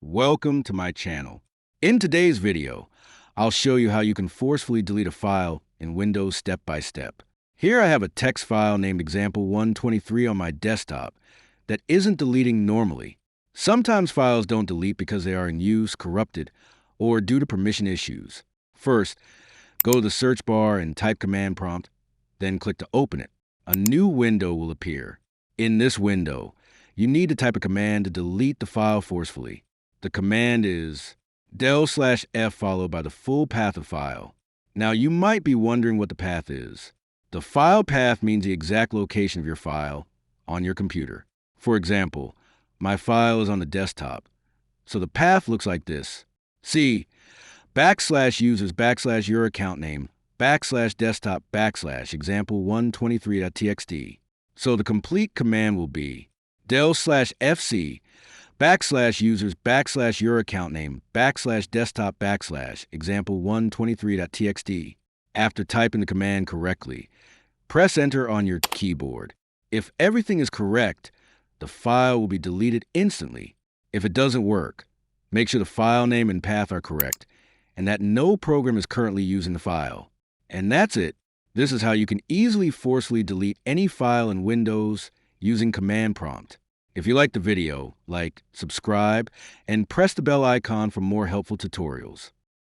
Welcome to my channel. In today's video, I'll show you how you can forcefully delete a file in Windows step by step. Here I have a text file named example123 on my desktop that isn't deleting normally. Sometimes files don't delete because they are in use, corrupted, or due to permission issues. First, go to the search bar and type command prompt, then click to open it. A new window will appear. In this window, you need to type a command to delete the file forcefully. The command is del/f followed by the full path of file. Now you might be wondering what the path is. The file path means the exact location of your file on your computer. For example, my file is on the desktop, so the path looks like this. See, \users \your account name \desktop \example123.txt. So the complete command will be del/fc \users \your account name \desktop \example123.txt. After typing the command correctly, press enter on your keyboard. If everything is correct, the file will be deleted instantly. If it doesn't work, make sure the file name and path are correct and that no program is currently using the file. And that's it. This is how you can easily forcefully delete any file in Windows using command prompt. If you liked the video, like, subscribe, and press the bell icon for more helpful tutorials.